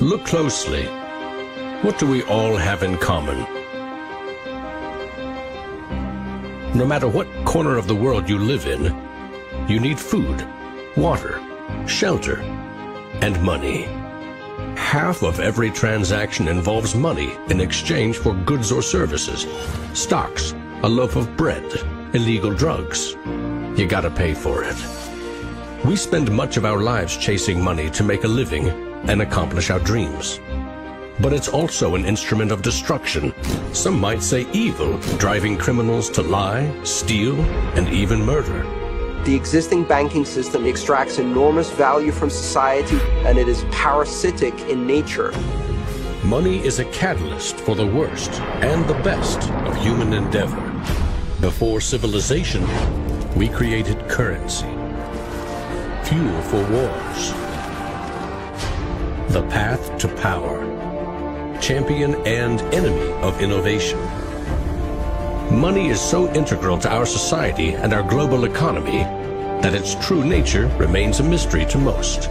Look closely. What do we all have in common? No matter what corner of the world you live in, you need food, water, shelter, and money. Half of every transaction involves money in exchange for goods or services. Stocks, a loaf of bread, illegal drugs. You gotta pay for it. We spend much of our lives chasing money to make a living and accomplish our dreams. But it's also an instrument of destruction. Some might say evil, driving criminals to lie, steal, and even murder. The existing banking system extracts enormous value from society, and it is parasitic in nature. Money is a catalyst for the worst and the best of human endeavor. Before civilization, we created currency, fuel for wars, the path to power, champion and enemy of innovation. Money is so integral to our society and our global economy that its true nature remains a mystery to most.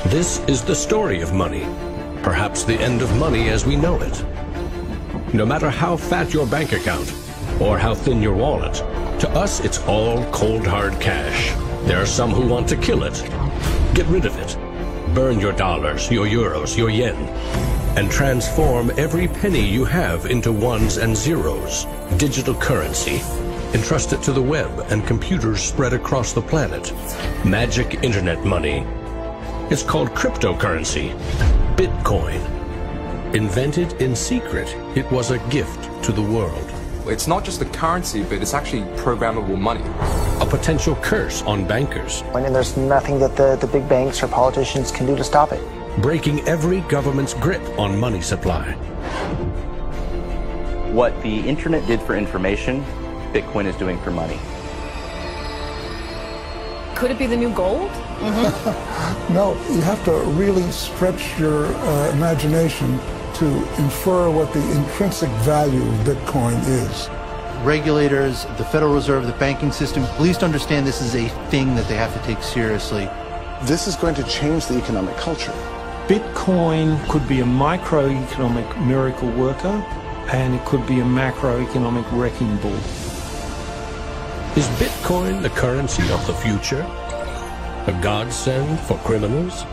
This is the story of money, perhaps the end of money as we know it. No matter how fat your bank account or how thin your wallet, to us it's all cold hard cash. There are some who want to kill it. Get rid of it. Burn your dollars, your euros, your yen, and transform every penny you have into ones and zeros, digital currency. Entrust it to the web and computers spread across the planet. Magic internet money. It's called cryptocurrency, Bitcoin. Invented in secret, it was a gift to the world. It's not just a currency, but it's actually programmable money. A potential curse on bankers. And there's nothing that the big banks or politicians can do to stop it. Breaking every government's grip on money supply. What the internet did for information, Bitcoin is doing for money. Could it be the new gold? No, you have to really stretch your imagination to infer what the intrinsic value of Bitcoin is. Regulators, the Federal Reserve, the banking system, please understand this is a thing that they have to take seriously. This is going to change the economic culture. Bitcoin could be a microeconomic miracle worker, and it could be a macroeconomic wrecking ball. Is Bitcoin the currency of the future? A godsend for criminals?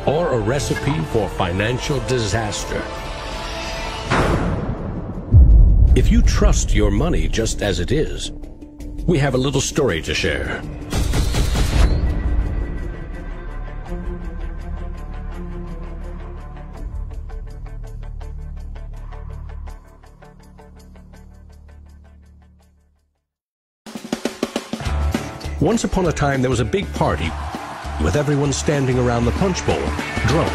Or a recipe for financial disaster? If you trust your money just as it is, we have a little story to share. Once upon a time, there was a big party with everyone standing around the punch bowl, drunk.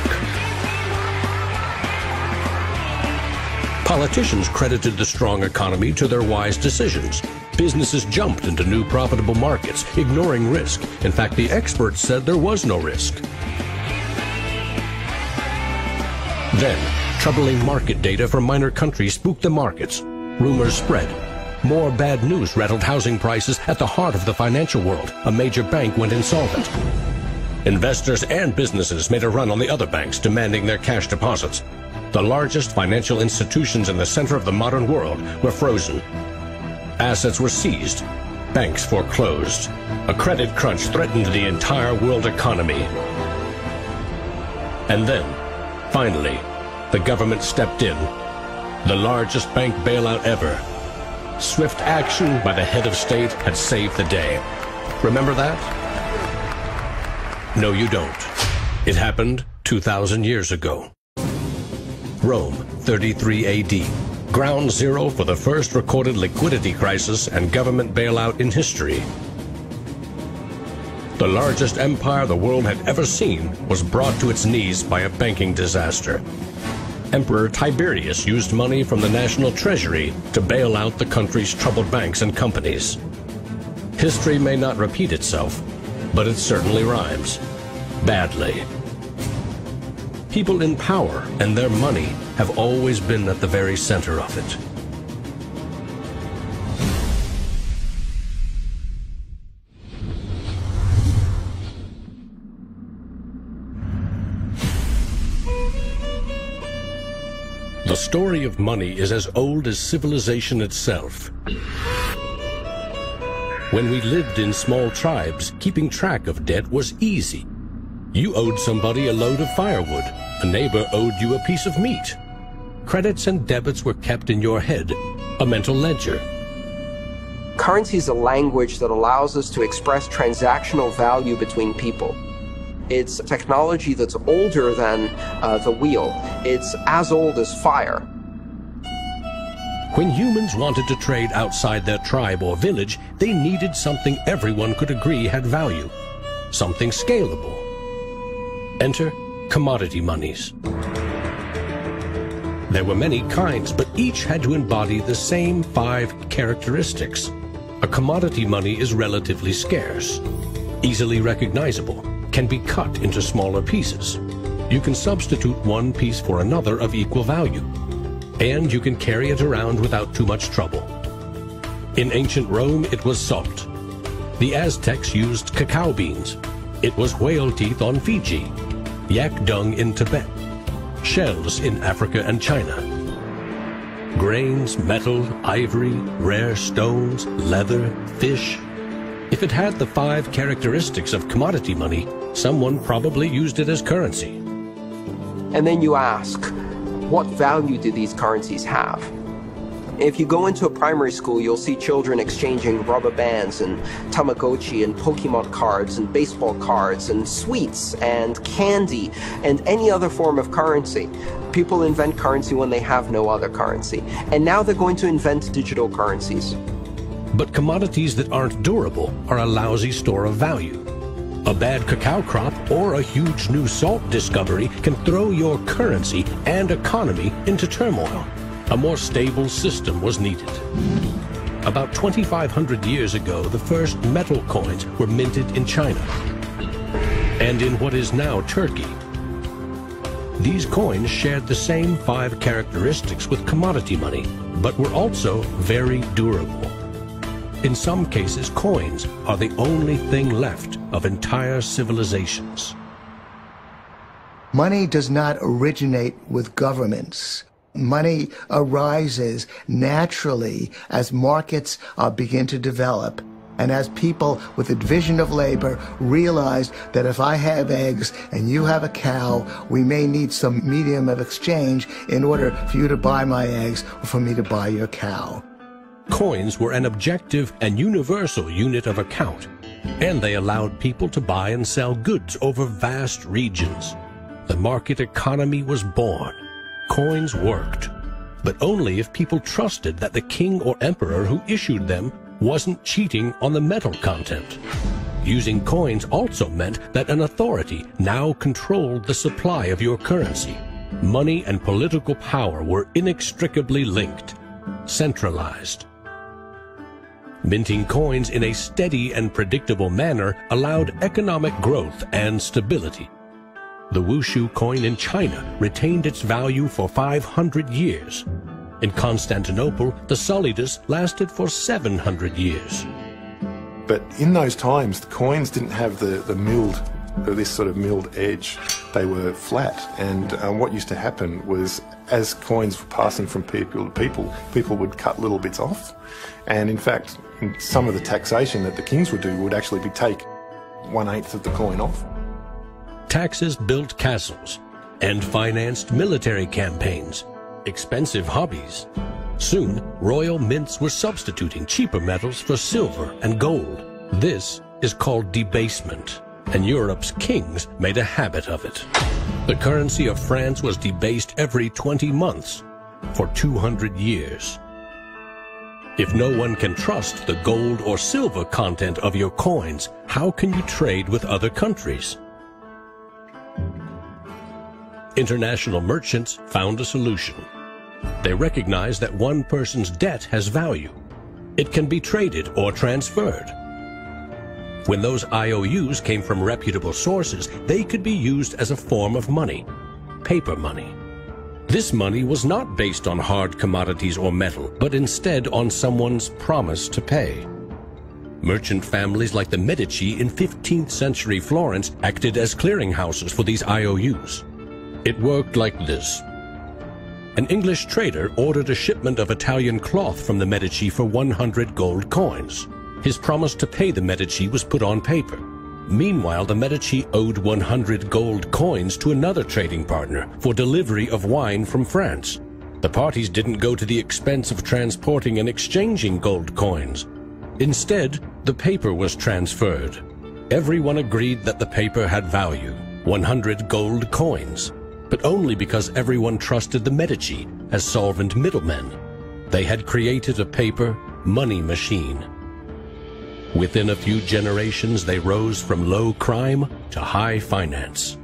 Politicians credited the strong economy to their wise decisions. Businesses jumped into new profitable markets, ignoring risk. In fact, the experts said there was no risk. Then, troubling market data from minor countries spooked the markets. Rumors spread. More bad news rattled housing prices at the heart of the financial world. A major bank went insolvent. Investors and businesses made a run on the other banks, demanding their cash deposits. The largest financial institutions in the center of the modern world were frozen. Assets were seized. Banks foreclosed. A credit crunch threatened the entire world economy. And then, finally, the government stepped in. The largest bank bailout ever. Swift action by the head of state had saved the day. Remember that? No, you don't. It happened 2,000 years ago. Rome, 33 AD. Ground zero for the first recorded liquidity crisis and government bailout in history. The largest empire the world had ever seen was brought to its knees by a banking disaster. Emperor Tiberius used money from the national treasury to bail out the country's troubled banks and companies. History may not repeat itself, but it certainly rhymes. Badly. People in power and their money have always been at the very center of it. The story of money is as old as civilization itself. When we lived in small tribes, keeping track of debt was easy. You owed somebody a load of firewood. A neighbor owed you a piece of meat. Credits and debits were kept in your head, a mental ledger. Currency is a language that allows us to express transactional value between people. It's technology that's older than the wheel. It's as old as fire. When humans wanted to trade outside their tribe or village, they needed something everyone could agree had value, something scalable. Enter commodity monies. There were many kinds, but each had to embody the same 5 characteristics. A commodity money is relatively scarce, easily recognizable, can be cut into smaller pieces. You can substitute one piece for another of equal value, and you can carry it around without too much trouble. In ancient Rome, it was salt. The Aztecs used cacao beans. It was whale teeth on Fiji, yak dung in Tibet, shells in Africa and China. Grains, metal, ivory, rare stones, leather, fish. If it had the 5 characteristics of commodity money, someone probably used it as currency. And then you ask, what value do these currencies have? If you go into a primary school, you'll see children exchanging rubber bands and Tamagotchi and Pokemon cards and baseball cards and sweets and candy and any other form of currency. People invent currency when they have no other currency. And now they're going to invent digital currencies. But commodities that aren't durable are a lousy store of value. A bad cacao crop or a huge new salt discovery can throw your currency and economy into turmoil. A more stable system was needed. About 2,500 years ago, the first metal coins were minted in China and in what is now Turkey. These coins shared the same 5 characteristics with commodity money, but were also very durable. In some cases, coins are the only thing left of entire civilizations. Money does not originate with governments. Money arises naturally as markets begin to develop and as people with a division of labor realize that if I have eggs and you have a cow, we may need some medium of exchange in order for you to buy my eggs or for me to buy your cow. Coins were an objective and universal unit of account, and they allowed people to buy and sell goods over vast regions. The market economy was born. Coins worked, but only if people trusted that the king or emperor who issued them wasn't cheating on the metal content. Using coins also meant that an authority now controlled the supply of your currency. Money and political power were inextricably linked, centralized. Minting coins in a steady and predictable manner allowed economic growth and stability. The Wushu coin in China retained its value for 500 years. In Constantinople, the solidus lasted for 700 years. But in those times, the coins didn't have the milled, this sort of milled edge. They were flat, and what used to happen was, as coins were passing from people to people, people would cut little bits off. And in fact, some of the taxation that the kings would do would actually be take 1/8 of the coin off. Taxes built castles and financed military campaigns, expensive hobbies. Soon, royal mints were substituting cheaper metals for silver and gold. This is called debasement, and Europe's kings made a habit of it. The currency of France was debased every 20 months for 200 years. If no one can trust the gold or silver content of your coins, how can you trade with other countries? International merchants found a solution. They recognized that one person's debt has value. It can be traded or transferred. When those IOUs came from reputable sources, they could be used as a form of money, paper money. This money was not based on hard commodities or metal, but instead on someone's promise to pay. Merchant families like the Medici in 15th century Florence acted as clearinghouses for these IOUs. It worked like this. an English trader ordered a shipment of Italian cloth from the Medici for 100 gold coins. His promise to pay the Medici was put on paper. Meanwhile, the Medici owed 100 gold coins to another trading partner for delivery of wine from France. The parties didn't go to the expense of transporting and exchanging gold coins. Instead, the paper was transferred. Everyone agreed that the paper had value, 100 gold coins, but only because everyone trusted the Medici as solvent middlemen. They had created a paper money machine. Within a few generations, they rose from low crime to high finance.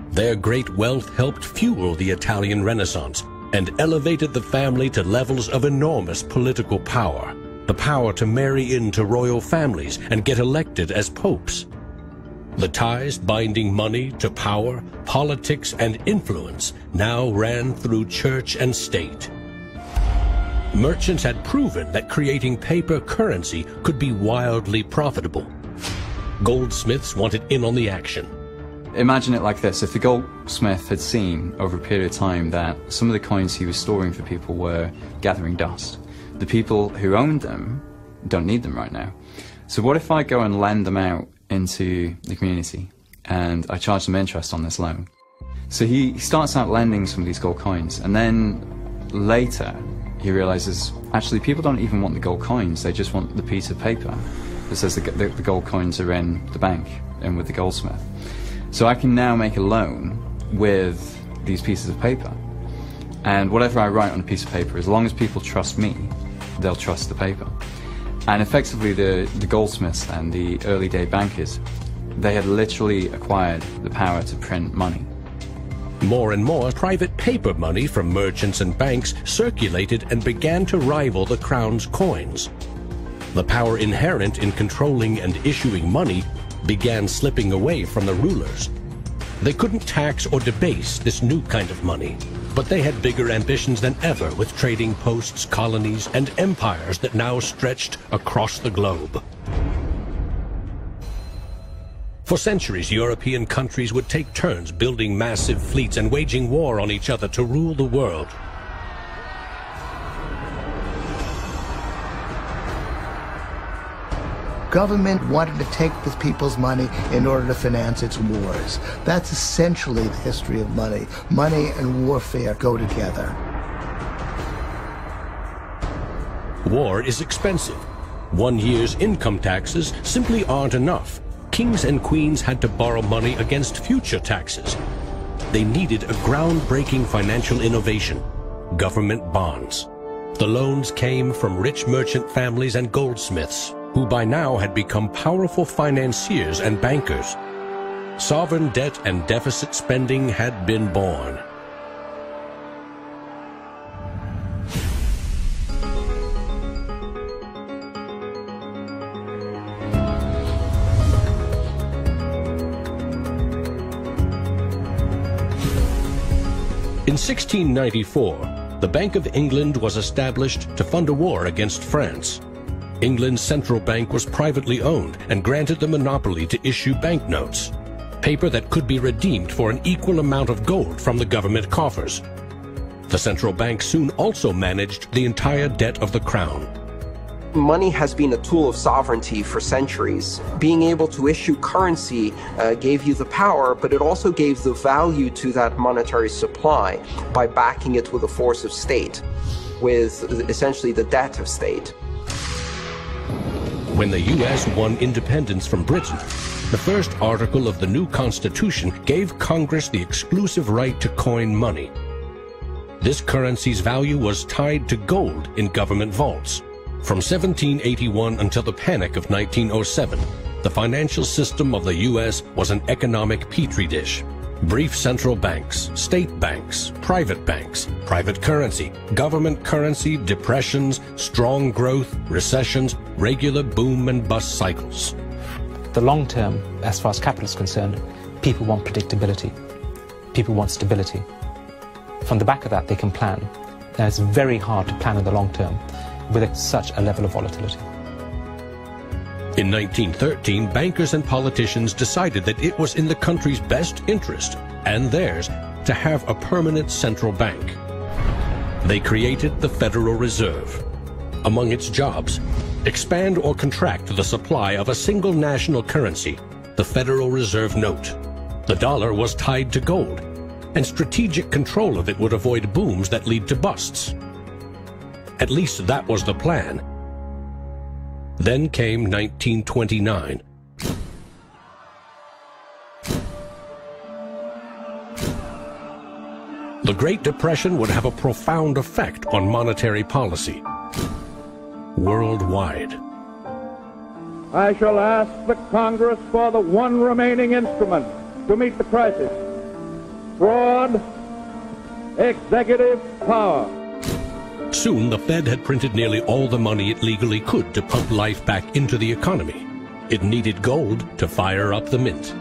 Their great wealth helped fuel the Italian Renaissance and elevated the family to levels of enormous political power. The power to marry into royal families and get elected as popes. The ties binding money to power, politics, and influence now ran through church and state. Merchants had proven that creating paper currency could be wildly profitable. Goldsmiths wanted in on the action. Imagine it like this. If the goldsmith had seen over a period of time that some of the coins he was storing for people were gathering dust, the people who owned them don't need them right now. So what if I go and lend them out into the community and I charge them interest on this loan? So he starts out lending some of these gold coins, and then later he realizes actually people don't even want the gold coins, they just want the piece of paper that says the gold coins are in the bank and with the goldsmith. So I can now make a loan with these pieces of paper, and whatever I write on a piece of paper, as long as people trust me, they'll trust the paper. And effectively the goldsmiths and the early day bankers, they had literally acquired the power to print money. More and more private paper money from merchants and banks circulated and began to rival the crown's coins. The power inherent in controlling and issuing money began slipping away from the rulers. They couldn't tax or debase this new kind of money, but they had bigger ambitions than ever with trading posts, colonies, and empires that now stretched across the globe. For centuries, European countries would take turns building massive fleets and waging war on each other to rule the world. Government wanted to take the people's money in order to finance its wars. That's essentially the history of money. Money and warfare go together. War is expensive. 1 year's income taxes simply aren't enough. Kings and queens had to borrow money against future taxes. They needed a groundbreaking financial innovation: government bonds. The loans came from rich merchant families and goldsmiths, who by now had become powerful financiers and bankers. Sovereign debt and deficit spending had been born. In 1694, the Bank of England was established to fund a war against France. England's central bank was privately owned and granted the monopoly to issue banknotes, paper that could be redeemed for an equal amount of gold from the government coffers. The central bank soon also managed the entire debt of the crown. Money has been a tool of sovereignty for centuries. Being able to issue currency gave you the power, but it also gave the value to that monetary supply by backing it with a force of state, with essentially the debt of state. When the U.S. won independence from Britain, the first article of the new Constitution gave Congress the exclusive right to coin money. This currency's value was tied to gold in government vaults. From 1781 until the Panic of 1907, the financial system of the U.S. was an economic petri dish. Brief central banks, state banks, private currency, government currency, depressions, strong growth, recessions, regular boom and bust cycles. The long term, as far as capital is concerned, people want predictability. People want stability. From the back of that, they can plan. And it's very hard to plan in the long term with such a level of volatility. In 1913, bankers and politicians decided that it was in the country's best interest, and theirs, to have a permanent central bank. They created the Federal Reserve. Among its jobs, expand or contract the supply of a single national currency, the Federal Reserve note. The dollar was tied to gold, and strategic control of it would avoid booms that lead to busts. At least that was the plan. Then came 1929. The Great Depression would have a profound effect on monetary policy worldwide. I shall ask the Congress for the one remaining instrument to meet the crisis: broad executive power. Soon the Fed had printed nearly all the money it legally could to pump life back into the economy. It needed gold to fire up the mint.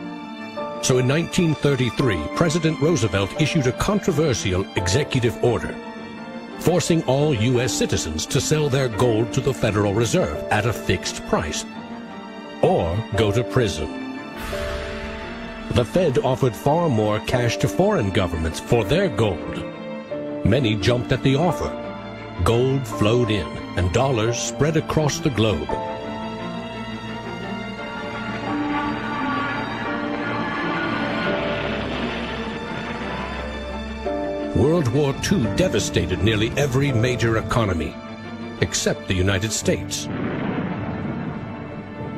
So in 1933, President Roosevelt issued a controversial executive order, forcing all U.S. citizens to sell their gold to the Federal Reserve at a fixed price, or go to prison. The Fed offered far more cash to foreign governments for their gold. Many jumped at the offer. Gold flowed in, and dollars spread across the globe. World War II devastated nearly every major economy, except the United States.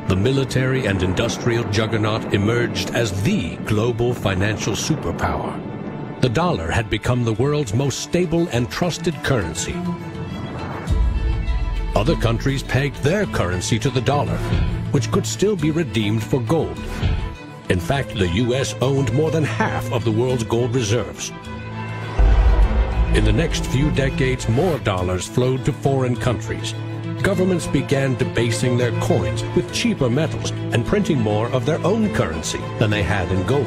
The military and industrial juggernaut emerged as the global financial superpower. The dollar had become the world's most stable and trusted currency. Other countries pegged their currency to the dollar, which could still be redeemed for gold. In fact, the U.S. owned more than half of the world's gold reserves. In the next few decades, more dollars flowed to foreign countries. Governments began debasing their coins with cheaper metals and printing more of their own currency than they had in gold.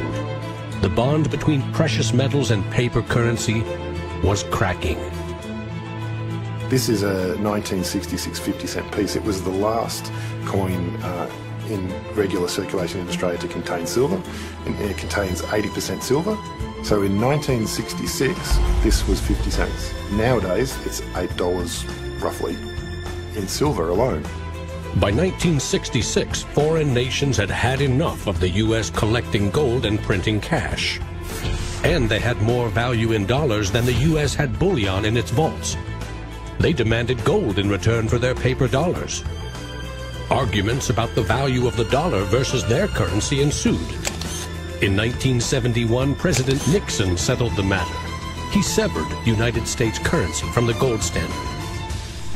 The bond between precious metals and paper currency was cracking. This is a 1966 50-cent piece. It was the last coin in regular circulation in Australia to contain silver, and it contains 80% silver. So in 1966, this was 50 cents. Nowadays, it's $8 roughly in silver alone. By 1966, foreign nations had had enough of the U.S. collecting gold and printing cash. And they had more value in dollars than the U.S. had bullion in its vaults. They demanded gold in return for their paper dollars. Arguments about the value of the dollar versus their currency ensued. In 1971, President Nixon settled the matter. He severed United States currency from the gold standard.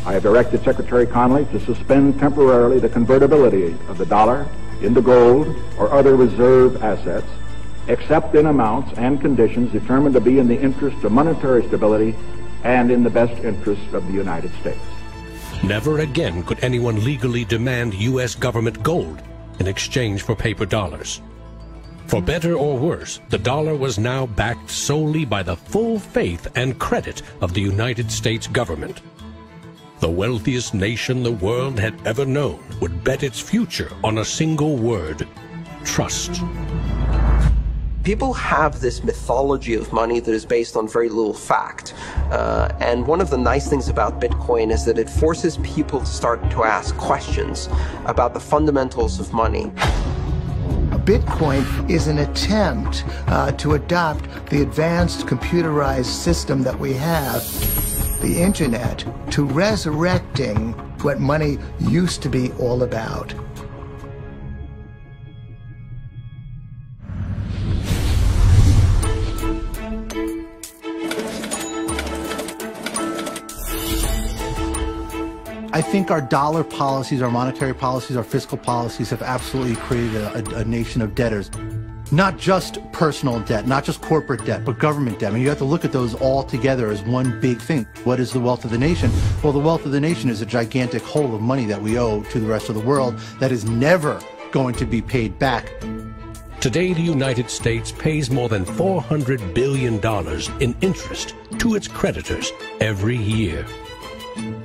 I have directed Secretary Connally to suspend temporarily the convertibility of the dollar into gold or other reserve assets, except in amounts and conditions determined to be in the interest of monetary stability and in the best interest of the United States. Never again could anyone legally demand U.S. government gold in exchange for paper dollars. For better or worse, the dollar was now backed solely by the full faith and credit of the United States government. The wealthiest nation the world had ever known would bet its future on a single word: trust. People have this mythology of money that is based on very little fact. And one of the nice things about Bitcoin is that it forces people to start to ask questions about the fundamentals of money. Bitcoin is an attempt to adopt the advanced computerized system that we have, the internet, to resurrecting what money used to be all about. I think our dollar policies, our monetary policies, our fiscal policies have absolutely created a nation of debtors. Not just personal debt, not just corporate debt, but government debt. I mean, you have to look at those all together as one big thing. What is the wealth of the nation? Well, the wealth of the nation is a gigantic hole of money that we owe to the rest of the world that is never going to be paid back. Today, the United States pays more than $400 billion in interest to its creditors every year.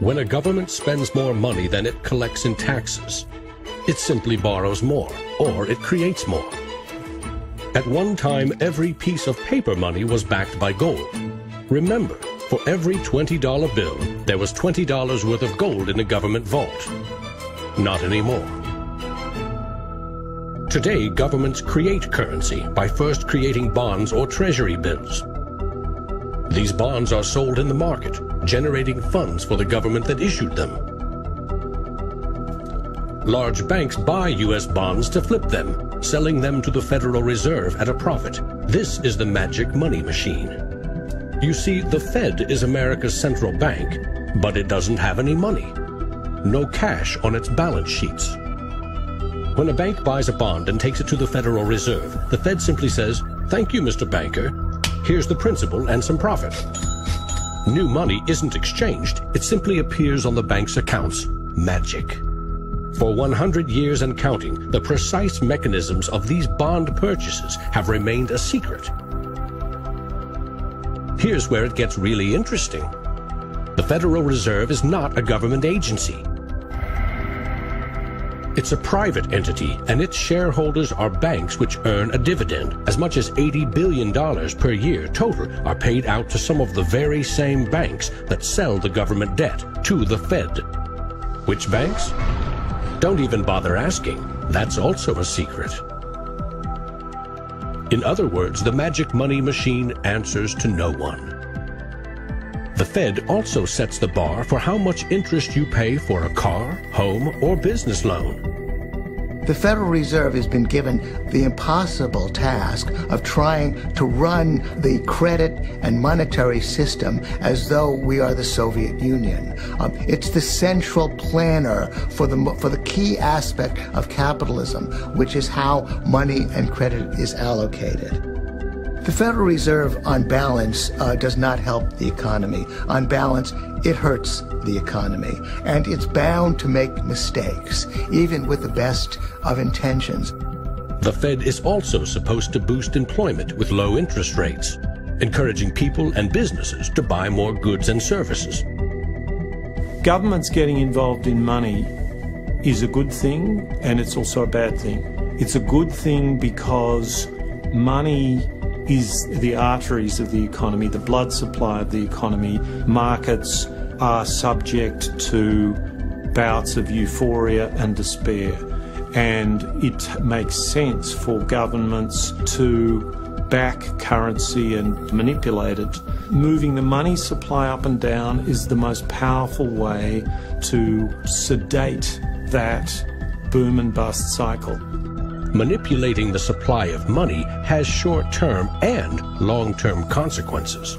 When a government spends more money than it collects in taxes, it simply borrows more, or it creates more. At one time, every piece of paper money was backed by gold. Remember, For every $20 bill, there was $20 worth of gold in a government vault. Not anymore. Today, governments create currency by first creating bonds or treasury bills. These bonds are sold in the market, generating funds for the government that issued them. Large banks buy U.S. bonds to flip them, selling them to the Federal Reserve at a profit. This is the magic money machine. You see, the Fed is America's central bank, but it doesn't have any money. No cash on its balance sheets. When a bank buys a bond and takes it to the Federal Reserve, the Fed simply says, "Thank you, Mr. Banker. Here's the principal and some profit." New money isn't exchanged. It simply appears on the bank's accounts. Magic. For 100 years and counting, the precise mechanisms of these bond purchases have remained a secret. Here's where it gets really interesting. The Federal Reserve is not a government agency. It's a private entity, and its shareholders are banks which earn a dividend. As much as $80 billion per year total are paid out to some of the very same banks that sell the government debt to the Fed. Which banks? Don't even bother asking. That's also a secret. In other words, the magic money machine answers to no one. The Fed also sets the bar for how much interest you pay for a car, home, or business loan. The Federal Reserve has been given the impossible task of trying to run the credit and monetary system as though we are the Soviet Union. It's the central planner for the key aspect of capitalism, which is how money and credit is allocated. The Federal Reserve, on balance, does not help the economy. On balance, it hurts the economy. And it's bound to make mistakes, even with the best of intentions. The Fed is also supposed to boost employment with low interest rates, encouraging people and businesses to buy more goods and services. Governments getting involved in money is a good thing, and it's also a bad thing. It's a good thing because money is the arteries of the economy, the blood supply of the economy. Markets are subject to bouts of euphoria and despair, and it makes sense for governments to back currency and manipulate it. Moving the money supply up and down is the most powerful way to sedate that boom and bust cycle. Manipulating the supply of money has short-term and long-term consequences.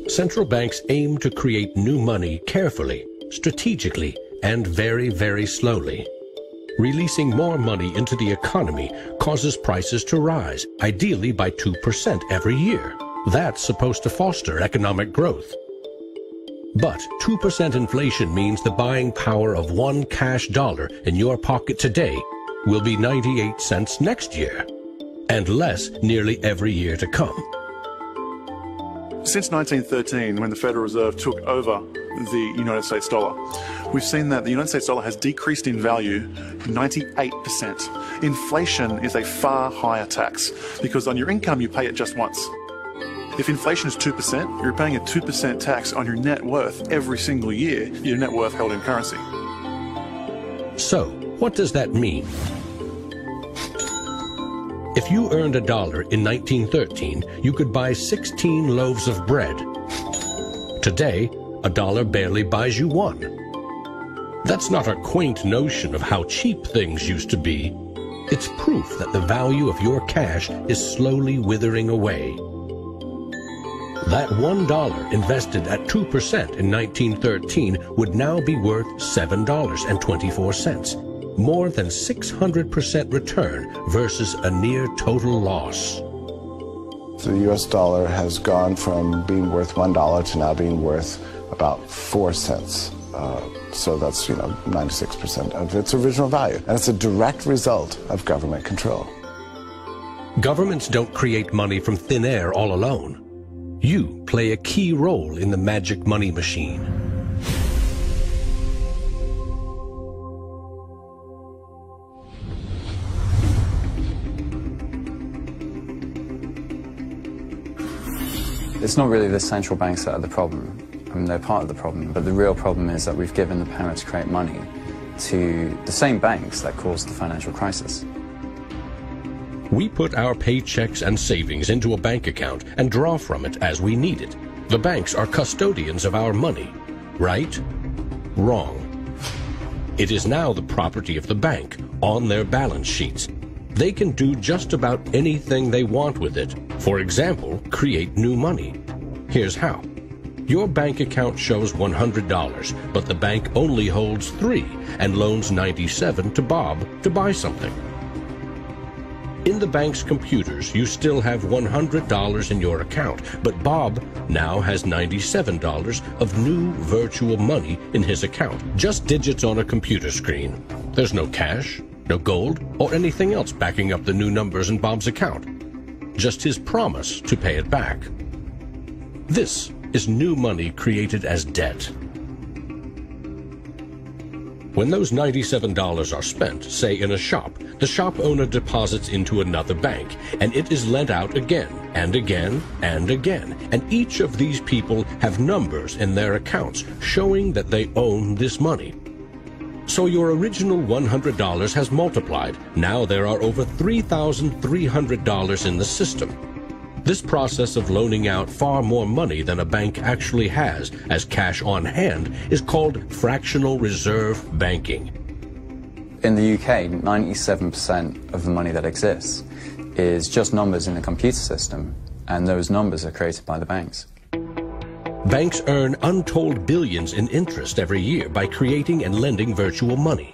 Central banks aim to create new money carefully, strategically, and very, very slowly. Releasing more money into the economy causes prices to rise, ideally by 2% every year. That's supposed to foster economic growth. But 2% inflation means the buying power of one cash dollar in your pocket today will be 98 cents next year, and less nearly every year to come. Since 1913, when the Federal Reserve took over the United States dollar, we've seen that the United States dollar has decreased in value 98%. Inflation is a far higher tax because on your income you pay it just once. If inflation is 2%, you're paying a 2% tax on your net worth every single year, your net worth held in currency. So, what does that mean? If you earned $1 in 1913, you could buy 16 loaves of bread. Today, $1 barely buys you one. That's not a quaint notion of how cheap things used to be. It's proof that the value of your cash is slowly withering away. That $1 invested at 2% in 1913 would now be worth $7.24. More than 600% return versus a near total loss. So the US dollar has gone from being worth $1 to now being worth about 4 cents. So that's, 96% of its original value. And it's a direct result of government control. Governments don't create money from thin air all alone. You play a key role in the magic money machine. It's not really the central banks that are the problem. I mean, they're part of the problem, but the real problem is that we've given the power to create money to the same banks that caused the financial crisis. We put our paychecks and savings into a bank account and draw from it as we need it. The banks are custodians of our money. Right? Wrong. It is now the property of the bank on their balance sheets. They can do just about anything they want with it. For example, create new money. Here's how. Your bank account shows $100, but the bank only holds $3 and loans $97 to Bob to buy something. In the bank's computers, you still have $100 in your account, but Bob now has $97 of new virtual money in his account, just digits on a computer screen. There's no cash, no gold, or anything else backing up the new numbers in Bob's account. Just his promise to pay it back. This is new money created as debt. When those $97 are spent, say in a shop, the shop owner deposits into another bank, and it is lent out again, and again, and again. And each of these people have numbers in their accounts showing that they own this money. So your original $100 has multiplied. Now there are over $3,300 in the system. This process of loaning out far more money than a bank actually has as cash on hand is called fractional reserve banking. In the UK, 97% of the money that exists is just numbers in a computer system, and those numbers are created by the banks. Banks earn untold billions in interest every year by creating and lending virtual money.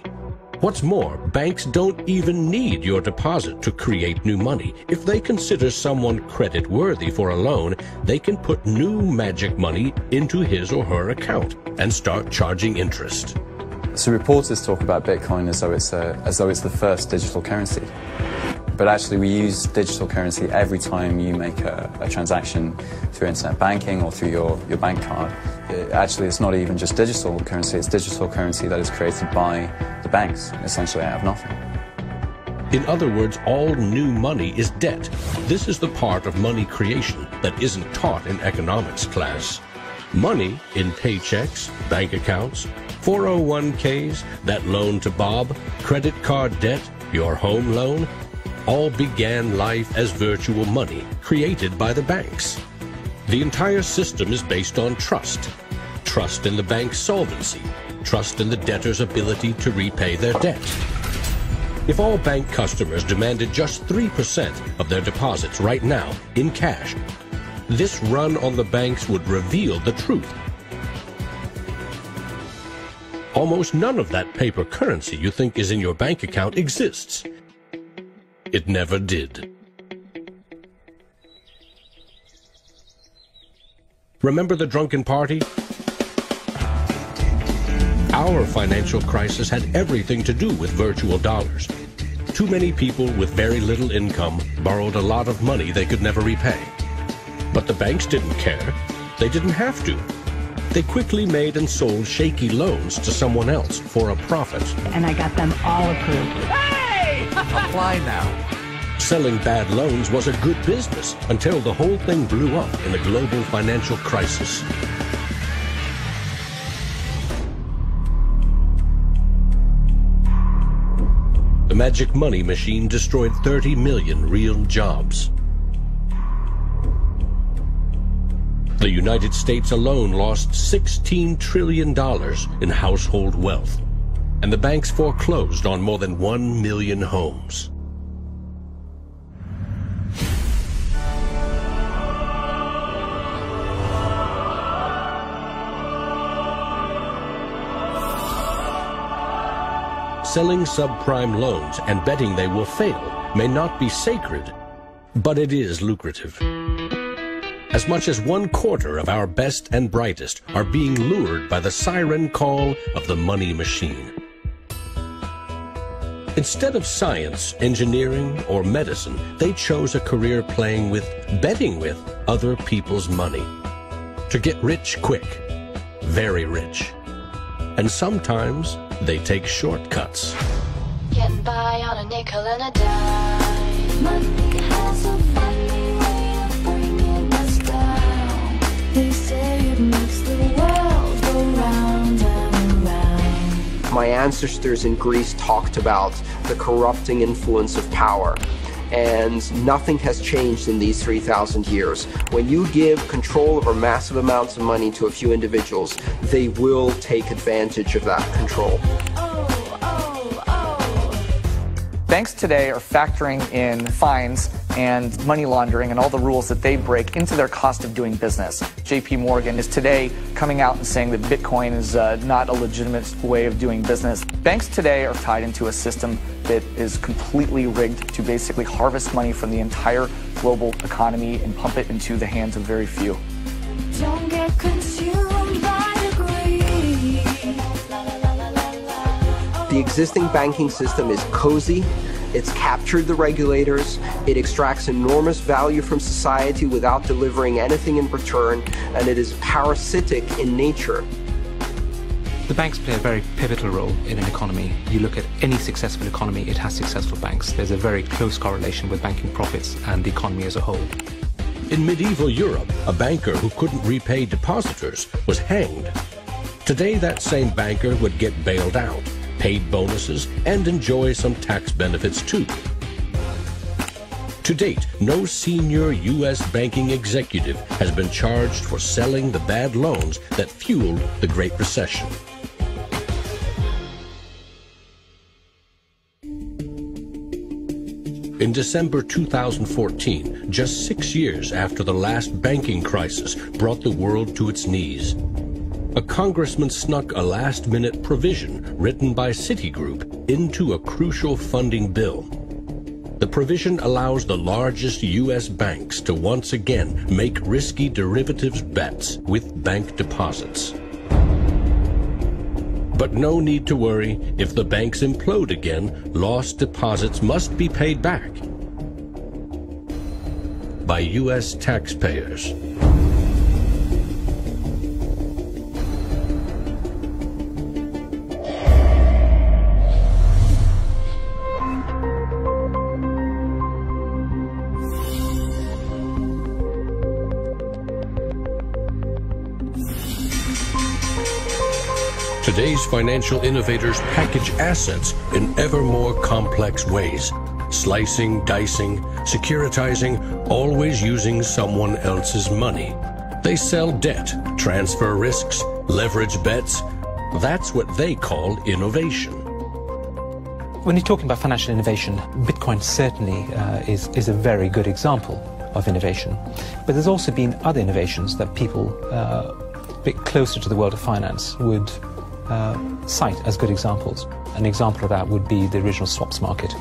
What's more, banks don't even need your deposit to create new money. If they consider someone credit-worthy for a loan, they can put new magic money into his or her account and start charging interest. So reporters talk about Bitcoin as though it's the first digital currency. But actually we use digital currency every time you make a transaction through internet banking or through your bank card. Actually, it's not even just digital currency, it's digital currency that is created by the banks, essentially out of nothing. In other words, all new money is debt. This is the part of money creation that isn't taught in economics class. Money in paychecks, bank accounts, 401ks, that loan to Bob, credit card debt, your home loan, all began life as virtual money created by the banks. The entire system is based on trust. Trust in the bank's solvency. Trust in the debtor's ability to repay their debt. If all bank customers demanded just 3% of their deposits right now in cash, this run on the banks would reveal the truth. Almost none of that paper currency you think is in your bank account exists. It never did. Remember the drunken party? Our financial crisis had everything to do with virtual dollars. Too many people with very little income borrowed a lot of money they could never repay. But the banks didn't care. They didn't have to. They quickly made and sold shaky loans to someone else for a profit. And I got them all approved. Hey! Apply now. Selling bad loans was a good business until the whole thing blew up in the global financial crisis. The magic money machine destroyed 30 million real jobs. The United States alone lost $16 trillion in household wealth, and the banks foreclosed on more than 1 million homes. Selling subprime loans and betting they will fail may not be sacred, but it is lucrative. As much as 1/4 of our best and brightest are being lured by the siren call of the money machine. Instead of science, engineering, or medicine, they chose a career betting with other people's money. To get rich quick, very rich. And sometimes they take shortcuts. Getting by on a nickel and a dime. Money has a funny way of bringing us down. They say it makes the world go round and round. My ancestors in Greece talked about the corrupting influence of power. And nothing has changed in these 3,000 years. When you give control over massive amounts of money to a few individuals, they will take advantage of that control. Banks today are factoring in fines and money laundering and all the rules that they break into their cost of doing business. JP Morgan is today coming out and saying that Bitcoin is not a legitimate way of doing business. Banks today are tied into a system that is completely rigged to basically harvest money from the entire global economy and pump it into the hands of very few. Don't get consumed by the greed. The existing banking system is cozy, it's captured the regulators, it extracts enormous value from society without delivering anything in return, and it is parasitic in nature. The banks play a very pivotal role in an economy. You look at any successful economy, it has successful banks. There's a very close correlation with banking profits and the economy as a whole. In medieval Europe, a banker who couldn't repay depositors was hanged. Today, that same banker would get bailed out, paid bonuses, and enjoy some tax benefits too. To date, no senior U.S. banking executive has been charged for selling the bad loans that fueled the Great Recession. In December 2014, just 6 years after the last banking crisis brought the world to its knees, a congressman snuck a last-minute provision written by Citigroup into a crucial funding bill. The provision allows the largest U.S. banks to once again make risky derivatives bets with bank deposits. But no need to worry. If the banks implode again, lost deposits must be paid back by U.S. taxpayers. Today's financial innovators package assets in ever more complex ways, slicing, dicing, securitizing, always using someone else's money. They sell debt, transfer risks, leverage bets. That's what they call innovation. When you're talking about financial innovation, Bitcoin certainly is a very good example of innovation. But there's also been other innovations that people a bit closer to the world of finance would cite as good examples. An example of that would be the original swaps market.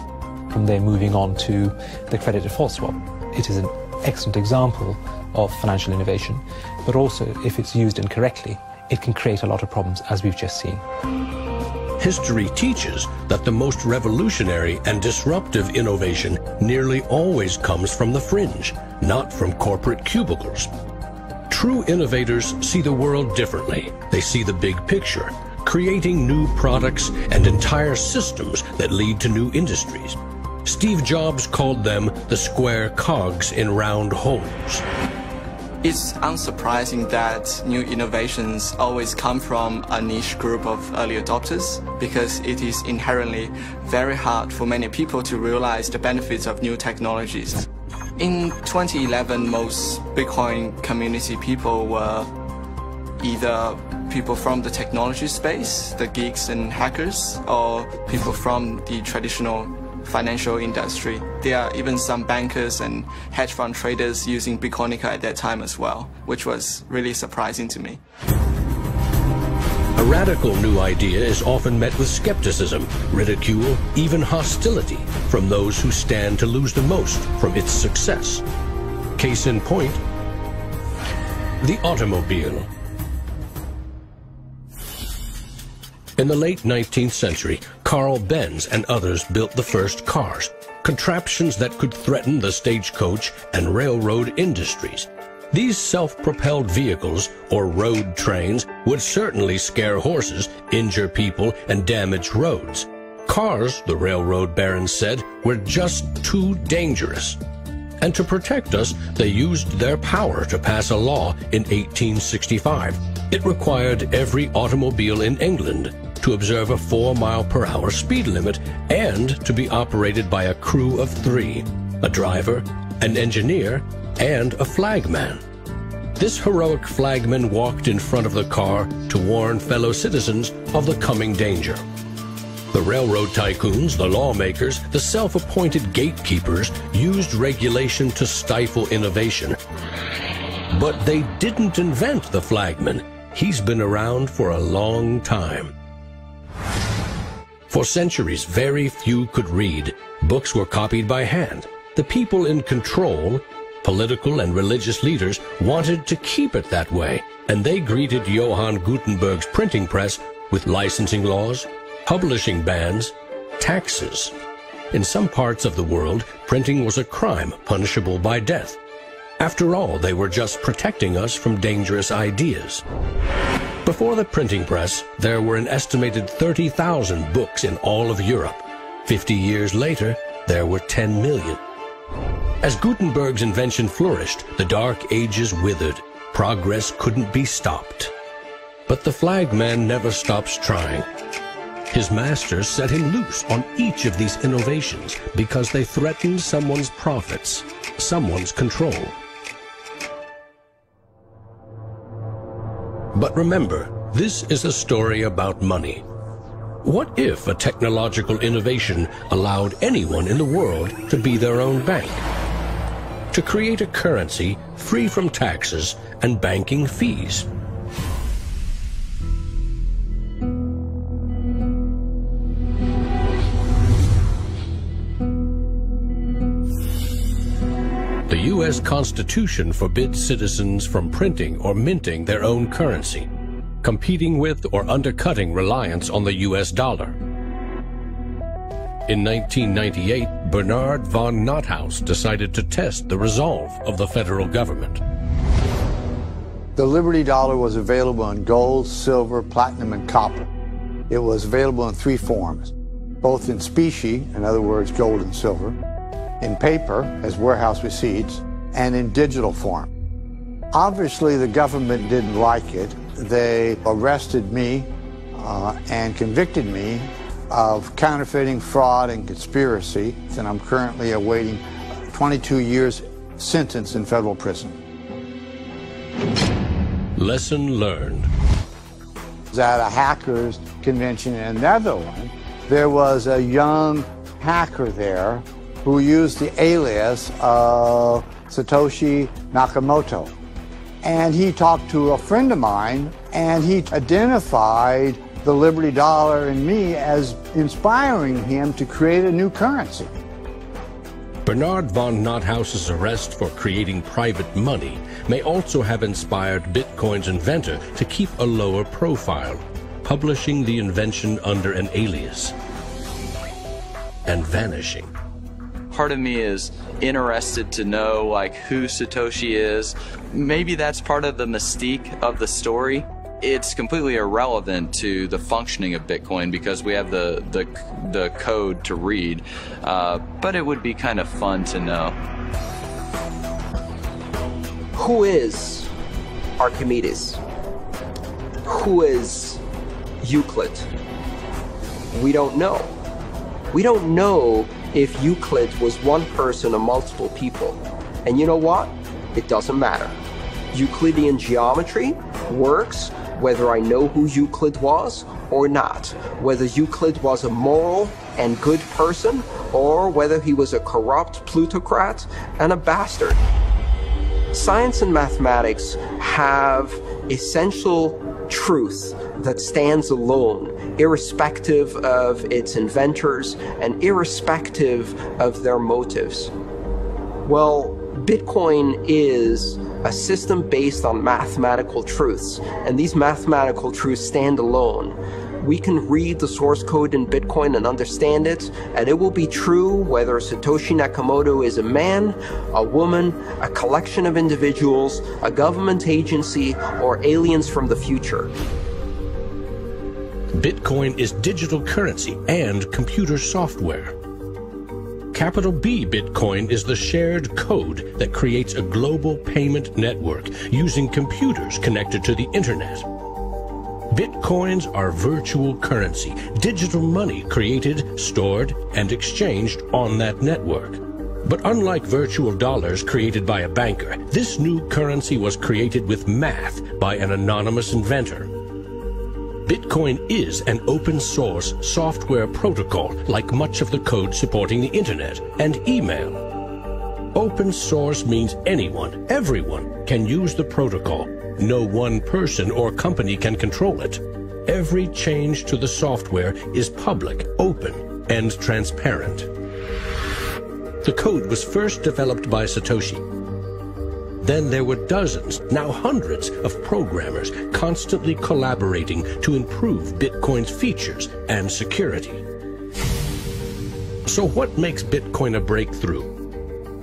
From there moving on to the credit default swap. It is an excellent example of financial innovation, but also if it's used incorrectly, it can create a lot of problems, as we've just seen. History teaches that the most revolutionary and disruptive innovation nearly always comes from the fringe, not from corporate cubicles. True innovators see the world differently. They see the big picture, creating new products and entire systems that lead to new industries. Steve Jobs called them the square cogs in round holes. It's unsurprising that new innovations always come from a niche group of early adopters, because it is inherently very hard for many people to realize the benefits of new technologies. In 2011, most Bitcoin community people were either people from the technology space, the geeks and hackers, or people from the traditional financial industry. There are even some bankers and hedge fund traders using Bitcoinica at that time as well, which was really surprising to me. A radical new idea is often met with skepticism, ridicule, even hostility from those who stand to lose the most from its success. Case in point, the automobile. In the late 19th century, Carl Benz and others built the first cars, contraptions that could threaten the stagecoach and railroad industries. These self-propelled vehicles, or road trains, would certainly scare horses, injure people, and damage roads. Cars, the railroad barons said, were just too dangerous. And to protect us, they used their power to pass a law in 1865. It required every automobile in England to observe a 4-mile-per-hour speed limit and to be operated by a crew of 3, a driver, an engineer, and a flagman. This heroic flagman walked in front of the car to warn fellow citizens of the coming danger. The railroad tycoons, the lawmakers, the self-appointed gatekeepers used regulation to stifle innovation. But they didn't invent the flagman. He's been around for a long time. For centuries, very few could read. Books were copied by hand. The people in control, political and religious leaders, wanted to keep it that way, and they greeted Johann Gutenberg's printing press with licensing laws, publishing bans, taxes. In some parts of the world, printing was a crime punishable by death. After all, they were just protecting us from dangerous ideas. Before the printing press, there were an estimated 30,000 books in all of Europe. 50 years later, there were 10 million. As Gutenberg's invention flourished, the Dark Ages withered. Progress couldn't be stopped. But the flagman never stops trying. His masters set him loose on each of these innovations because they threatened someone's profits, someone's control. But remember, this is a story about money. What if a technological innovation allowed anyone in the world to be their own bank? To create a currency free from taxes and banking fees? The U.S. Constitution forbids citizens from printing or minting their own currency, competing with or undercutting reliance on the U.S. dollar. In 1998, Bernard von Nothaus decided to test the resolve of the federal government. The Liberty Dollar was available in gold, silver, platinum, and copper. It was available in 3 forms, both in specie, in other words, gold and silver, in paper, as warehouse receipts, and in digital form. Obviously, the government didn't like it. They arrested me and convicted me of counterfeiting, fraud, and conspiracy, and I'm currently awaiting 22 years sentence in federal prison. Lesson learned. At a hackers convention in the Netherlands, there was a young hacker there who used the alias of Satoshi Nakamoto. And he talked to a friend of mine, and he identified the Liberty Dollar and me as inspiring him to create a new currency. Bernard von Nothaus's arrest for creating private money may also have inspired Bitcoin's inventor to keep a lower profile, publishing the invention under an alias and vanishing. Part of me is interested to know like who Satoshi is. Maybe that's part of the mystique of the story. It's completely irrelevant to the functioning of Bitcoin because we have the code to read, but it would be kind of fun to know. Who is Archimedes? Who is Euclid? We don't know. We don't know if Euclid was one person or multiple people. And you know what? It doesn't matter. Euclidean geometry works whether I know who Euclid was or not, whether Euclid was a moral and good person or whether he was a corrupt plutocrat and a bastard. Science and mathematics have essential truth that stands alone, irrespective of its inventors and irrespective of their motives. Well, Bitcoin is a system based on mathematical truths, and these mathematical truths stand alone. We can read the source code in Bitcoin and understand it, and it will be true whether Satoshi Nakamoto is a man, a woman, a collection of individuals, a government agency, or aliens from the future. Bitcoin is digital currency and computer software. Capital B Bitcoin is the shared code that creates a global payment network using computers connected to the internet. Bitcoins are virtual currency, digital money created, stored, and exchanged on that network. But unlike virtual dollars created by a banker, this new currency was created with math by an anonymous inventor. Bitcoin is an open-source software protocol like much of the code supporting the internet and email. Open source means anyone, everyone, can use the protocol. No one person or company can control it. Every change to the software is public, open, and transparent. The code was first developed by Satoshi. Then there were dozens, now hundreds, of programmers constantly collaborating to improve Bitcoin's features and security. So what makes Bitcoin a breakthrough?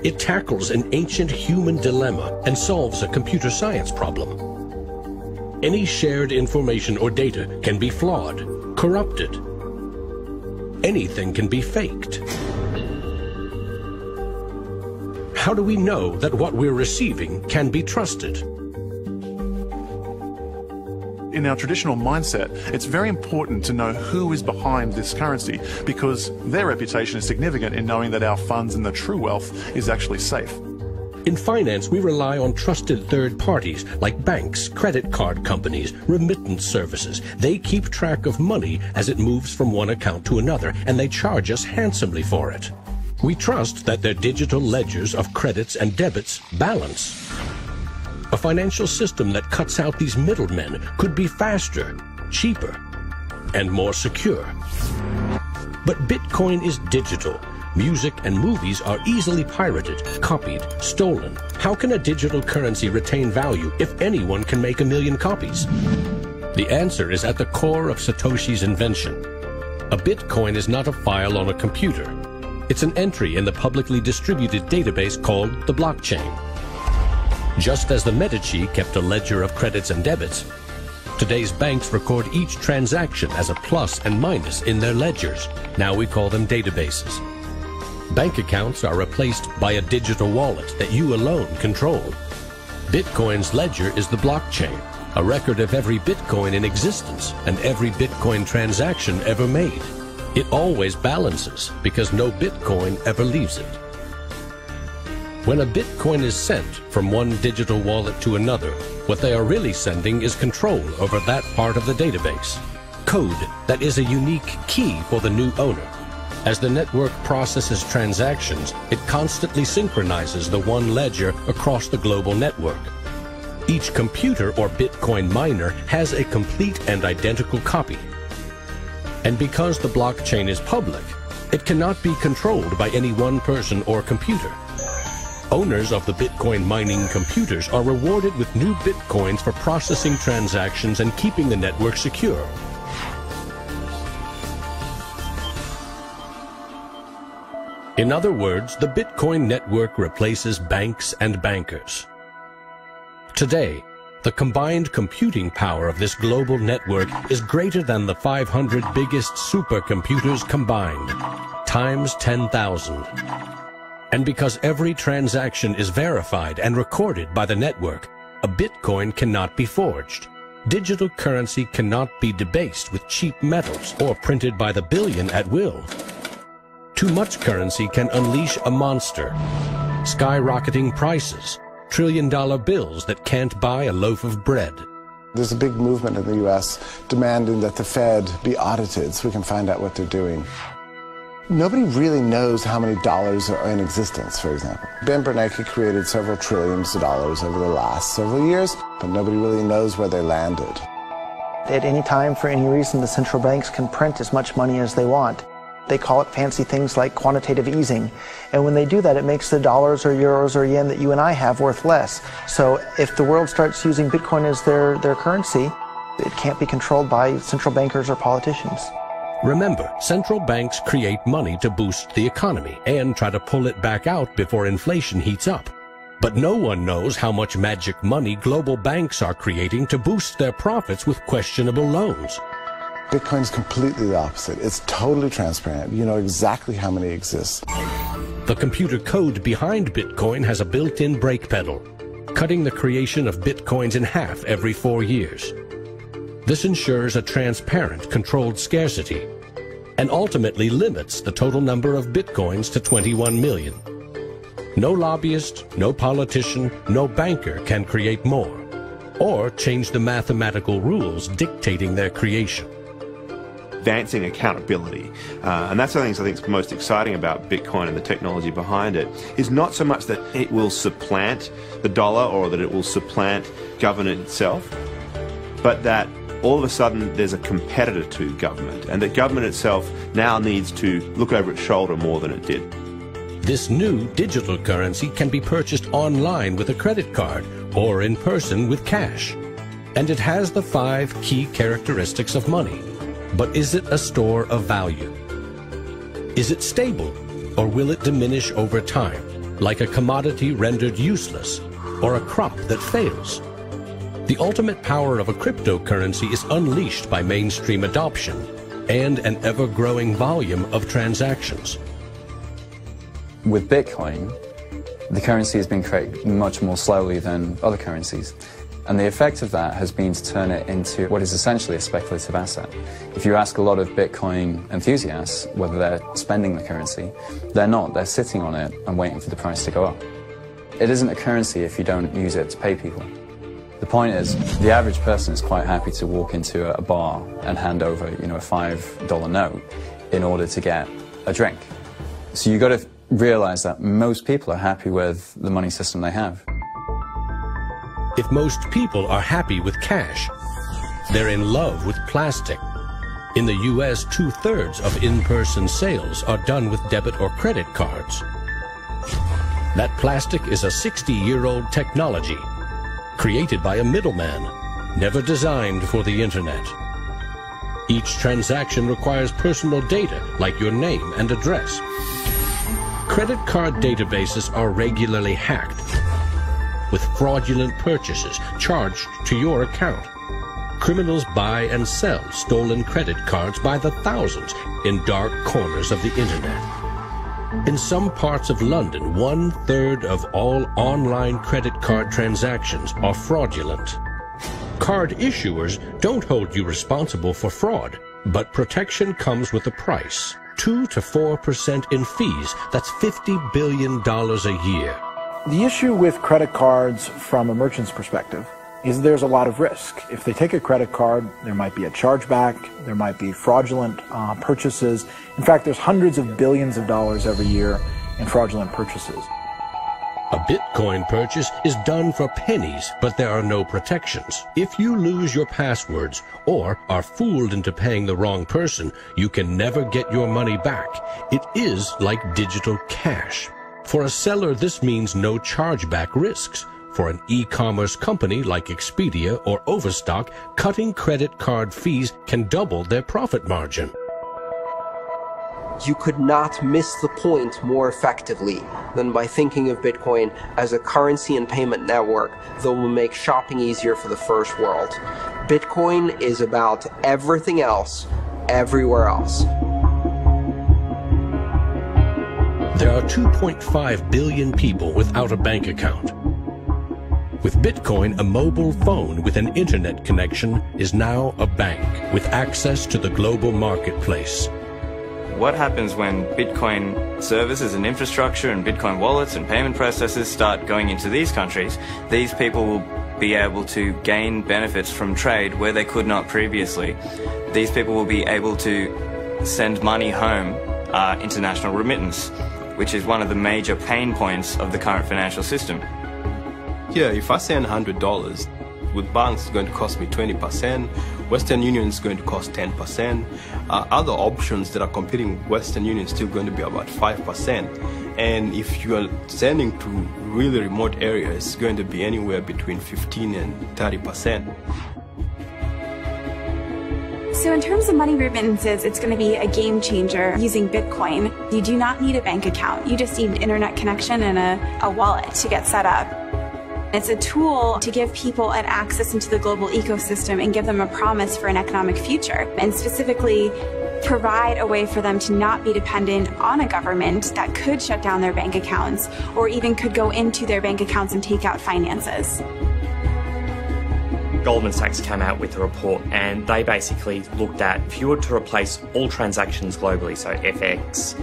It tackles an ancient human dilemma and solves a computer science problem. Any shared information or data can be flawed, corrupted. Anything can be faked. How do we know that what we're receiving can be trusted? In our traditional mindset, it's very important to know who is behind this currency because their reputation is significant in knowing that our funds and the true wealth is actually safe. In finance, we rely on trusted third parties like banks, credit card companies, remittance services. They keep track of money as it moves from one account to another, and they charge us handsomely for it. We trust that their digital ledgers of credits and debits balance. A financial system that cuts out these middlemen could be faster, cheaper, and more secure. But Bitcoin is digital. Music and movies are easily pirated, copied, stolen. How can a digital currency retain value if anyone can make 1 million copies? The answer is at the core of Satoshi's invention. A Bitcoin is not a file on a computer. It's an entry in the publicly distributed database called the blockchain. Just as the Medici kept a ledger of credits and debits, today's banks record each transaction as a plus and minus in their ledgers. Now we call them databases. Bank accounts are replaced by a digital wallet that you alone control. Bitcoin's ledger is the blockchain, a record of every Bitcoin in existence and every Bitcoin transaction ever made. It always balances because no Bitcoin ever leaves it. When a Bitcoin is sent from one digital wallet to another, what they are really sending is control over that part of the database. Code that is a unique key for the new owner. As the network processes transactions, it constantly synchronizes the one ledger across the global network. Each computer or Bitcoin miner has a complete and identical copy. And because the blockchain is public, it cannot be controlled by any one person or computer. Owners of the Bitcoin mining computers are rewarded with new Bitcoins for processing transactions and keeping the network secure. In other words, the Bitcoin network replaces banks and bankers. Today, the combined computing power of this global network is greater than the 500 biggest supercomputers combined, times 10,000. And because every transaction is verified and recorded by the network, a Bitcoin cannot be forged. Digital currency cannot be debased with cheap metals or printed by the billion at will. Too much currency can unleash a monster, skyrocketing prices, trillion-dollar bills that can't buy a loaf of bread. There's a big movement in the U.S. demanding that the Fed be audited so we can find out what they're doing. Nobody really knows how many dollars are in existence, for example. Ben Bernanke created several trillions of dollars over the last several years, but nobody really knows where they landed. At any time, for any reason, the central banks can print as much money as they want. They call it fancy things like quantitative easing. And when they do that, it makes the dollars or euros or yen that you and I have worth less. So if the world starts using Bitcoin as their currency, It can't be controlled by central bankers or politicians. Remember, central banks create money to boost the economy and try to pull it back out before inflation heats up. But no one knows how much magic money global banks are creating to boost their profits with questionable loans. Bitcoin is completely the opposite. It's totally transparent. You know exactly how many exist. The computer code behind Bitcoin has a built-in brake pedal, cutting the creation of Bitcoins in half every 4 years. This ensures a transparent, controlled scarcity, and ultimately limits the total number of Bitcoins to 21 million. No lobbyist, no politician, no banker can create more, or change the mathematical rules dictating their creation. Advancing accountability. And that's one of the things I think is most exciting about Bitcoin and the technology behind it, is not so much that it will supplant the dollar or that it will supplant government itself, but that all of a sudden there's a competitor to government, and that government itself now needs to look over its shoulder more than it did. This new digital currency can be purchased online with a credit card or in person with cash. And it has the 5 key characteristics of money. But is it a store of value? Is it stable, or will it diminish over time, like a commodity rendered useless, or a crop that fails? The ultimate power of a cryptocurrency is unleashed by mainstream adoption and an ever-growing volume of transactions. With Bitcoin, the currency has been created much more slowly than other currencies. And the effect of that has been to turn it into what is essentially a speculative asset. If you ask a lot of Bitcoin enthusiasts whether they're spending the currency, they're not. They're sitting on it and waiting for the price to go up. It isn't a currency if you don't use it to pay people. The point is, the average person is quite happy to walk into a bar and hand over, a $5 note in order to get a drink. So you've got to realize that most people are happy with the money system they have. If most people are happy with cash, they're in love with plastic. In the US, 2/3 of in-person sales are done with debit or credit cards. That plastic is a 60-year-old technology, created by a middleman, never designed for the internet. Each transaction requires personal data, like your name and address. Credit card databases are regularly hacked, with fraudulent purchases charged to your account. Criminals buy and sell stolen credit cards by the thousands in dark corners of the internet. In some parts of London, 1/3 of all online credit card transactions are fraudulent. Card issuers don't hold you responsible for fraud, but protection comes with a price. 2 to 4% in fees. That's $50 billion a year. The issue with credit cards from a merchant's perspective is there's a lot of risk. If they take a credit card, there might be a chargeback, there might be fraudulent purchases. In fact, there's hundreds of billions of dollars every year in fraudulent purchases. A Bitcoin purchase is done for pennies, but there are no protections. If you lose your passwords or are fooled into paying the wrong person, you can never get your money back. It is like digital cash. For a seller, this means no chargeback risks. For an e-commerce company like Expedia or Overstock, cutting credit card fees can double their profit margin. You could not miss the point more effectively than by thinking of Bitcoin as a currency and payment network that will make shopping easier for the first world. Bitcoin is about everything else, everywhere else. There are 2.5 billion people without a bank account. With Bitcoin, a mobile phone with an internet connection is now a bank with access to the global marketplace. What happens when Bitcoin services and infrastructure and Bitcoin wallets and payment processors start going into these countries? These people will be able to gain benefits from trade where they could not previously. These people will be able to send money home, international remittance, which is one of the major pain points of the current financial system. Yeah, if I send $100, with banks it's going to cost me 20%, Western Union is going to cost 10%, other options that are competing with Western Union is still going to be about 5%, and if you are sending to really remote areas, it's going to be anywhere between 15 and 30%. So in terms of money remittances, it's going to be a game changer using Bitcoin. You do not need a bank account. You just need an internet connection and a wallet to get set up. It's a tool to give people an access into the global ecosystem and give them a promise for an economic future, and specifically provide a way for them to not be dependent on a government that could shut down their bank accounts or even could go into their bank accounts and take out finances. Goldman Sachs came out with a report and they basically looked at if you were to replace all transactions globally, so FX,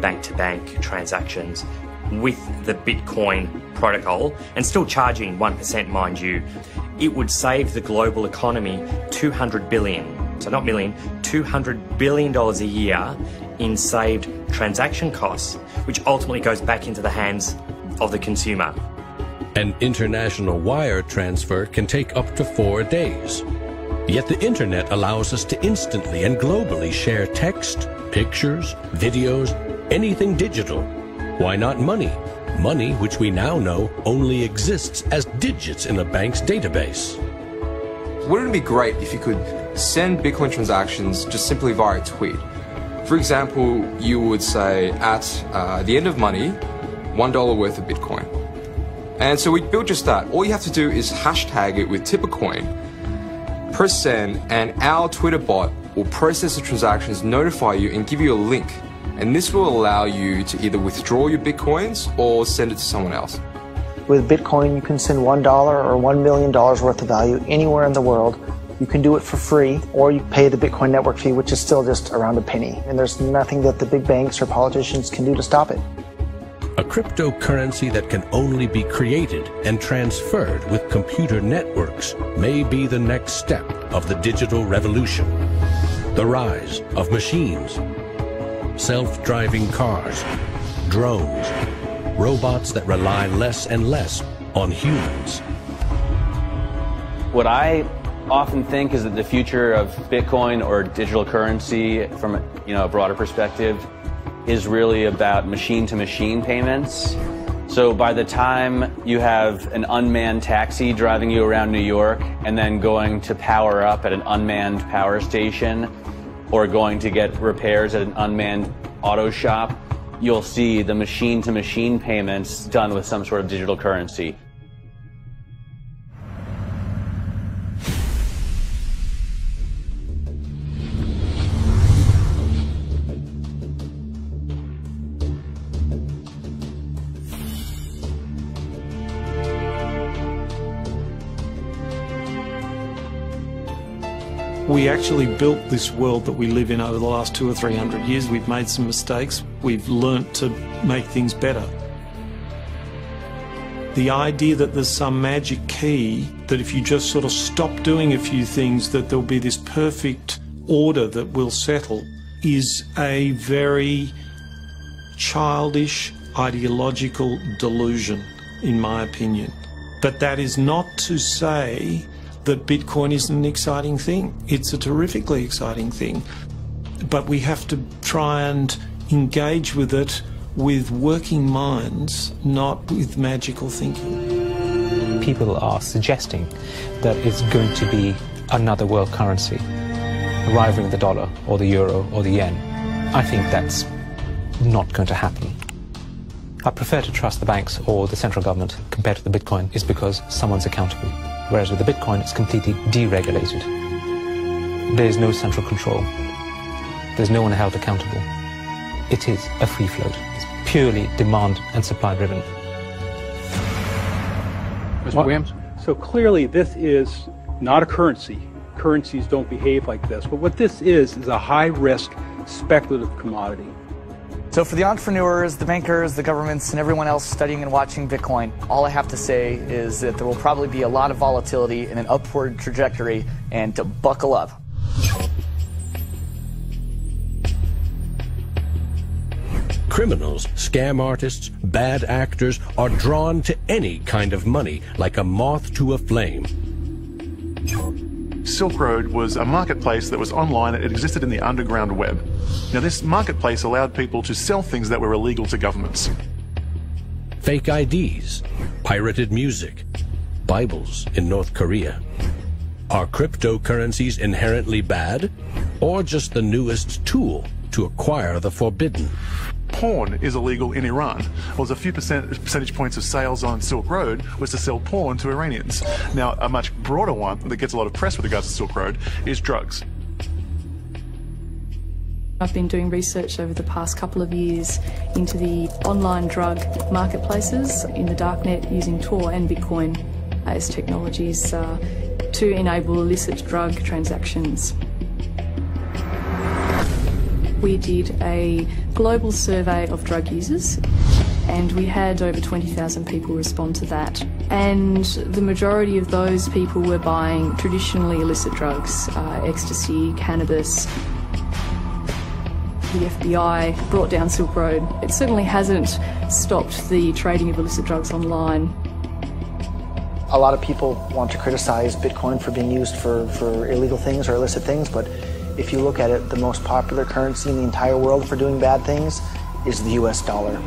bank-to-bank transactions, with the Bitcoin protocol, and still charging 1%, mind you, it would save the global economy $200 billion, so not million, $200 billion a year in saved transaction costs, which ultimately goes back into the hands of the consumer. An international wire transfer can take up to 4 days. Yet the internet allows us to instantly and globally share text, pictures, videos, anything digital. Why not money? Money which we now know only exists as digits in a bank's database. Wouldn't it be great if you could send Bitcoin transactions just simply via a tweet? For example, you would say at the end of money, $1 worth of Bitcoin. And so we built just that. All you have to do is hashtag it with Tippercoin, press send, and our Twitter bot will process the transactions, notify you, and give you a link. And this will allow you to either withdraw your Bitcoins or send it to someone else. With Bitcoin, you can send $1 or $1 million worth of value anywhere in the world. You can do it for free, or you pay the Bitcoin network fee, which is still just around a penny. And there's nothing that the big banks or politicians can do to stop it. A cryptocurrency that can only be created and transferred with computer networks may be the next step of the digital revolution. The rise of machines, self-driving cars, drones, robots that rely less and less on humans. What I often think is that the future of Bitcoin or digital currency from a broader perspective is really about machine-to-machine payments. So by the time you have an unmanned taxi driving you around New York and then going to power up at an unmanned power station or going to get repairs at an unmanned auto shop, you'll see the machine-to-machine payments done with some sort of digital currency. We actually built this world that we live in over the last 200 or 300 years. We've made some mistakes. We've learnt to make things better. The idea that there's some magic key, that if you just sort of stop doing a few things, that there'll be this perfect order that will settle, is a very childish, ideological delusion, in my opinion. But that is not to say that Bitcoin isn't an exciting thing. It's a terrifically exciting thing. But we have to try and engage with it with working minds, not with magical thinking. People are suggesting that it's going to be another world currency, rivaling the dollar or the euro or the yen. I think that's not going to happen. I prefer to trust the banks or the central government compared to the Bitcoin is because someone's accountable. Whereas with the Bitcoin, it's completely deregulated. There's no central control. There's no one held accountable. It is a free float. It's purely demand and supply driven. Mr. Williams? So clearly this is not a currency. Currencies don't behave like this. But what this is a high-risk speculative commodity. So for the entrepreneurs, the bankers, the governments, and everyone else studying and watching Bitcoin, all I have to say is that there will probably be a lot of volatility and an upward trajectory, and to buckle up. Criminals, scam artists, bad actors are drawn to any kind of money like a moth to a flame. Silk Road was a marketplace that was online. It existed in the underground web. Now, this marketplace allowed people to sell things that were illegal to governments. Fake IDs, pirated music, Bibles in North Korea. Are cryptocurrencies inherently bad, or just the newest tool to acquire the forbidden? Porn is illegal in Iran. Well, there's a few percentage points of sales on Silk Road was to sell porn to Iranians. Now, a much broader one that gets a lot of press with regards to Silk Road is drugs. I've been doing research over the past couple of years into the online drug marketplaces in the darknet using Tor and Bitcoin as technologies to enable illicit drug transactions. We did a global survey of drug users, and we had over 20,000 people respond to that. And the majority of those people were buying traditionally illicit drugs, ecstasy, cannabis. The FBI brought down Silk Road. It certainly hasn't stopped the trading of illicit drugs online. A lot of people want to criticize Bitcoin for being used for illegal things or illicit things, but if you look at it, the most popular currency in the entire world for doing bad things is the US dollar.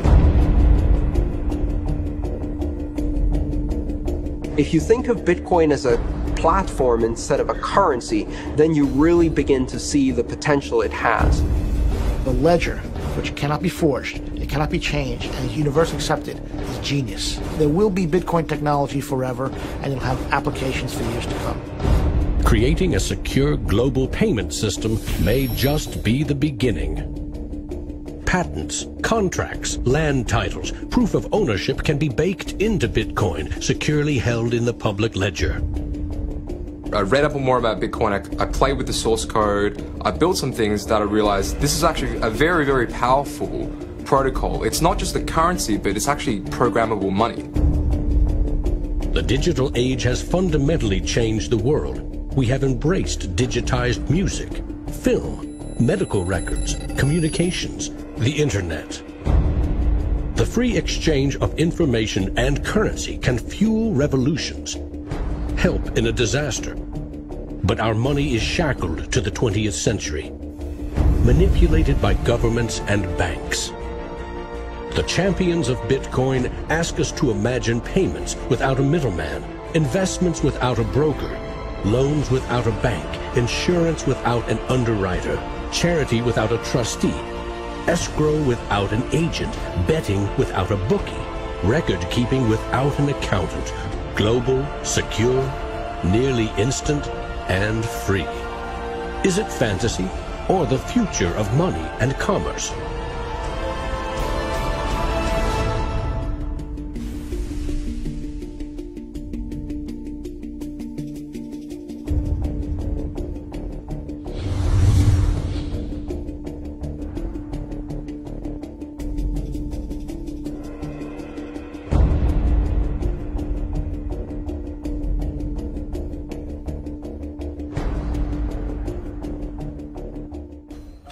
If you think of Bitcoin as a platform instead of a currency, then you really begin to see the potential it has. The ledger, which cannot be forged, it cannot be changed, and is universally accepted, is genius. There will be Bitcoin technology forever, and it'll have applications for years to come. Creating a secure global payment system may just be the beginning. Patents, contracts, land titles, proof of ownership can be baked into Bitcoin, securely held in the public ledger. I read up more about Bitcoin, I played with the source code, I built some things that I realized this is actually a very, very powerful protocol. It's not just a currency, but it's actually programmable money. The digital age has fundamentally changed the world. We have embraced digitized music, film, medical records, communications, the internet. The free exchange of information and currency can fuel revolutions, help in a disaster. But our money is shackled to the 20th century, manipulated by governments and banks. The champions of Bitcoin ask us to imagine payments without a middleman, investments without a broker, loans without a bank, insurance without an underwriter, charity without a trustee, escrow without an agent, betting without a bookie, record keeping without an accountant, global, secure, nearly instant, and free. Is it fantasy or the future of money and commerce?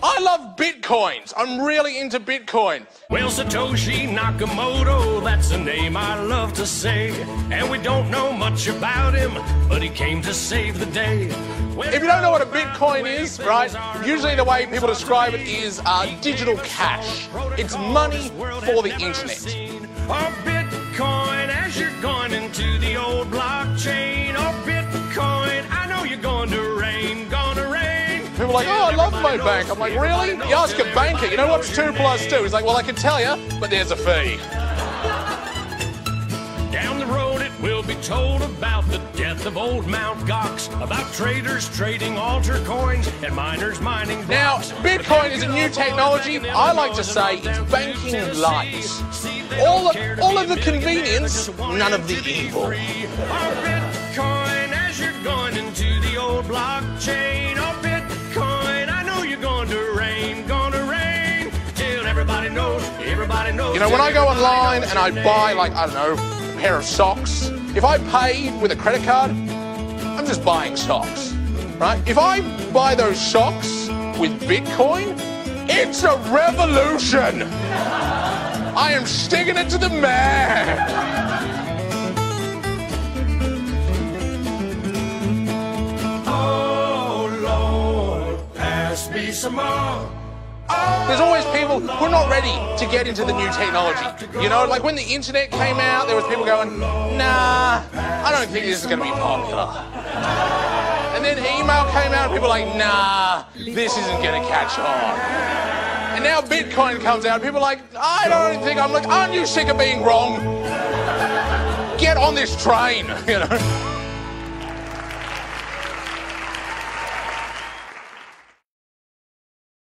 I love Bitcoins. I'm really into Bitcoin. Well, Satoshi Nakamoto, that's a name I love to say. And we don't know much about him, but he came to save the day. If you don't know what a Bitcoin is, right, usually the way people describe it is digital cash. It's money for the internet. Oh, Bitcoin, as you're going into the old blockchain. Oh, Bitcoin, I know you're going to rain, gonna rain. People are like, oh, I love my bank. I'm like, really? You ask a banker, you know what's 2 + 2? He's like, well, I can tell you, but there's a fee. Down the road it will be told about the death of old Mt. Gox, about traders trading altar coins and miners mining blocks. Now, Bitcoin is a new technology. I like to say it's banking light. All of the convenience, none of the evil. Oh, Bitcoin, as you're going into the old blockchain. Oh, Bitcoin, I know you're going to rain, till everybody knows, everybody knows. You know, when I go online and I buy, like, I don't know, a pair of socks, if I pay with a credit card, I'm just buying socks, right? If I buy those socks with Bitcoin, it's a revolution. I am sticking it to the man. Me some more. There's always people who are not ready to get into the new technology. You know, like when the internet came out, there was people going, nah, I don't think this is going to be popular. then email came out, and people were like, nah, this isn't going to catch on. And now Bitcoin comes out, people are like, I don't think, I'm like, aren't you sick of being wrong? Get on this train, you know?